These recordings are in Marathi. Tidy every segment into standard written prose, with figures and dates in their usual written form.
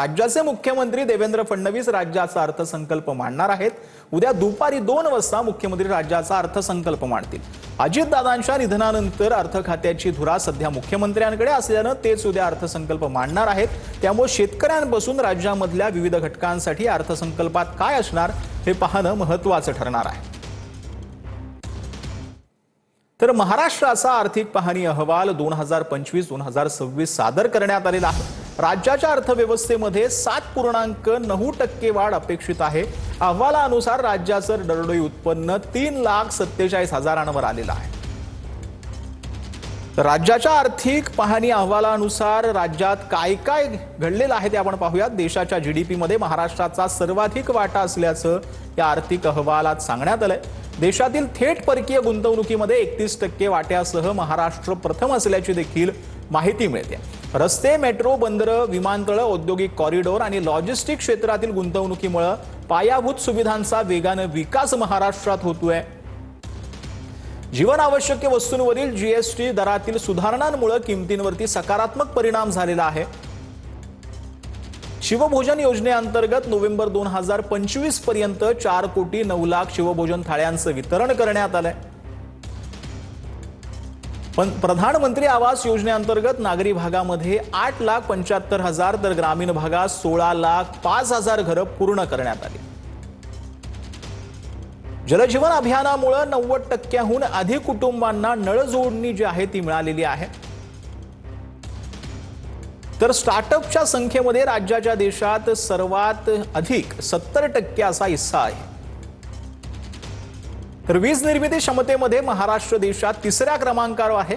राज्याचे मुख्यमंत्री देवेंद्र फडणवीस राज्याचा अर्थसंकल्प मांडणार आहेत। उद्या दुपारी 2 वाजता मुख्यमंत्री राज्याचा अर्थसंकल्प मांडतील। अजितदादांच्या निधनानंतर अर्थ खात्याची धुरा सध्या मुख्यमंत्र्यांकडे असल्याने तेच उद्या अर्थसंकल्प मांडणार आहेत। त्यामुळे शेतकऱ्यांपासून राज्यामधल्या विविध घटकांसाठी अर्थसंकल्पात काय असणार हे पाहणं महत्त्वाचं ठरणार आहे। तर महाराष्ट्राचा आर्थिक पाहणी अहवाल 2025-2026 सादर करण्यात आलेला आहे। राज्याच्या अर्थव्यवस्थेमध्ये 7.9% वाढ अपेक्षित आहे। अहवालानुसार राज्याचं दरडोई उत्पन्न 3,47,000 आलेलं आहे। तर राज्याच्या आर्थिक पाहणी अहवालानुसार राज्यात काय काय घडलेलं आहे ते आपण पाहूयात। देशाच्या जीडीपी मध्ये महाराष्ट्राचा सर्वाधिक वाटा असल्याचं या आर्थिक अहवालात सांगण्यात आलंय। देशातील थेट परकीय गुंतवणुकीमध्ये 31% वाट्यासह महाराष्ट्र प्रथम असल्याची देखील माहिती मिळते। रस्ते, मेट्रो, बंदरं, विमानतळ, औद्योगिक कॉरिडॉर आणि लॉजिस्टिक क्षेत्रातील गुंतवणुकीमुळे पायाभूत सुविधांचा वेगाने विकास महाराष्ट्रात होतोय। जीवनावश्यक वस्तूंवरील जीएसटी दरातील सुधारणांमुळे किमतींवरती सकारात्मक परिणाम झालेला आहे। शिवभोजन योजनेअंतर्गत नोव्हेंबर 2025 पर्यंत 4,09,00,000 शिवभोजन थाळ्यांचं वितरण करण्यात आलंय। पण प्रधानमंत्री आवास योजनेअंतर्गत नागरी भागामध्ये 8,75,000 तर ग्रामीण भागात 16,05,000 घरं पूर्ण करण्यात आली। जलजीवन अभियानामुळे 90%हून अधिक कुटुंबांना नळ जोडणी जी आहे ती मिळालेली आहे। तर स्टार्टअपच्या संख्येमध्ये राज्याच्या देशात सर्वात अधिक 70% असा हिस्सा आहे। तर वीज निर्मिती क्षमतेमध्ये महाराष्ट्र देशात 3ऱ्या क्रमांकावर आहे।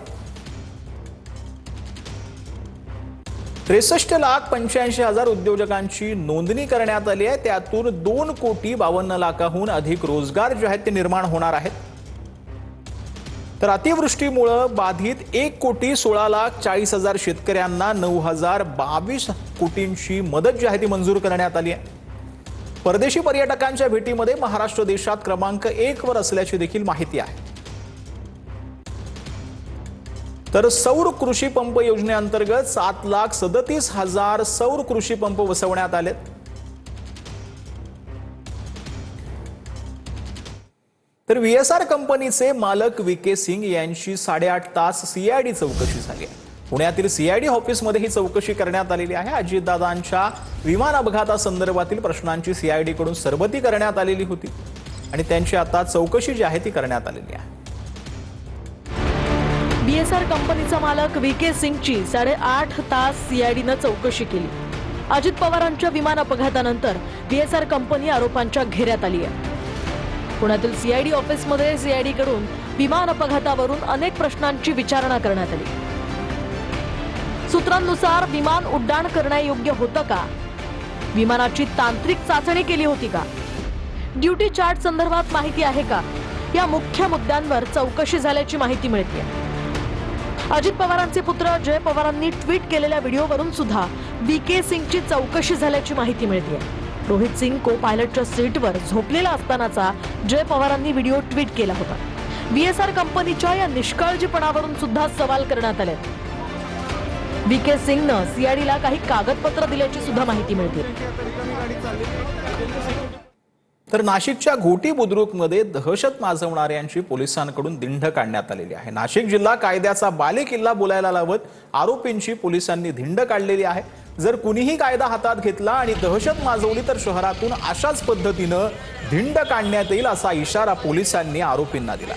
63,85,000 उद्योजकांची नोंदणी करण्यात आली आहे। त्यातून 2,52,00,000हून अधिक रोजगार जे आहेत ते निर्माण होणार आहेत। तर अतिवृष्टीमुळे बाधित 1,16,40,000 शेतकऱ्यांना 9,022 कोटींची मदत जी आहे ती मंजूर करण्यात आली आहे। परदेशी पर्यटकांच्या भेटीमध्ये महाराष्ट्र देशात क्रमांक 1 वर असल्याची देखील माहिती आहे। तर सौर कृषी पंप योजनेअंतर्गत 7,37,000 सौर कृषी पंप बसवण्यात आलेत। तर व्हीएसआर कंपनीचे मालक वीके सिंग यांची 8.5 तास सीआयडी चौकशी झाली आहे। पुण्यातील सीआयडी ऑफिसमध्ये ही चौकशी करण्यात आलेली आहे। अजितदादांच्या विमान अपघातासंदर्भातील प्रश्नांची सीआयडी कडून सरबती करण्यात आलेली होती आणि त्यांची आता चौकशी जी आहे ती करण्यात आलेली आहे। व्हीएसआर कंपनीचा मालक वीके सिंगची 8.5 तास सीआयडीने चौकशी केली। अजित पवारांच्या विमान अपघातानंतर व्हीएसआर कंपनी आरोपांच्या घेऱ्यात आली आहे। पुण्यातील सीआयडी ऑफिसमध्ये सीआयडी कडून विमान अपघातावरून अनेक प्रश्नांची विचारणा करण्यात आली। सूत्रांनुसार विमान उड्डाण करण्यायोग्य होतं का? विमानाची तांत्रिक चाचणी केली होती का? ड्युटी चार्ट संदर्भात माहिती आहे का? या मुख्य मुद्द्यांवर चौकशी झाल्याची माहिती मिळते। अजित पवारांचे पुत्र जय पवारांनी ट्विट केलेल्या व्हिडिओवरून सुद्धा वीके सिंगची चौकशी झाल्याची माहिती मिळते। रोहित सिंग को पायलटच्या सीटवर झोपलेला असतानाचा जय पवारांनी व्हिडिओ ट्विट केला होता। व्हीएसआर कंपनीच्या या निष्काळजीपणावरून सुद्धा सवाल करण्यात आले। वीके सिंगनं सीआयडीला काही कागदपत्र दिल्याची सुद्धा माहिती मिळते। तर नाशिकच्या घोटी बुद्रुकमध्ये दहशत माजवणाऱ्यांची पोलिसांकडून धिंड काढण्यात आलेली आहे। नाशिक जिल्हा कायद्याचा बालेकिल्ला बोलायला लावत आरोपींची पोलिसांनी धिंड काढलेली आहे। जर कुणीही कायदा हातात घेतला आणि दहशत माजवली तर शहरातून अशाच पद्धतीने धिंड काढण्यात येईल असा इशारा पोलिसांनी आरोपींना दिला।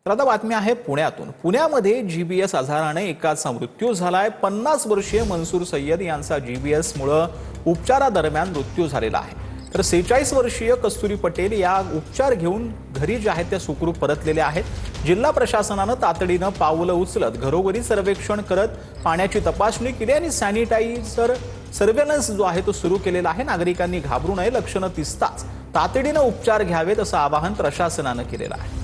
तर आता बातमी आहे पुण्यातून। पुण्यामध्ये जीबीएस आजाराने एकाचा मृत्यू झालाय। 50 वर्षीय मनसूर सय्यद यांचा जीबीएस मुळे उपचारादरम्यान मृत्यू झालेला आहे। तर 46 वर्षीय कस्तुरी पटेल या उपचार घेऊन घरी जे आहेत त्या सुखरूप परतलेल्या आहेत। जिल्हा प्रशासनाने तातडीने पावलं उचलत घरोघरी सर्वेक्षण करत पाण्याची तपासणी केली आणि सॅनिटायझर सर्वेलन्स जो आहे तो सुरू केलेला आहे। नागरिकांनी घाबरू नये, लक्षणं दिसताच तातडीने उपचार घ्यावेत असं आवाहन प्रशासनाने केलेलं आहे।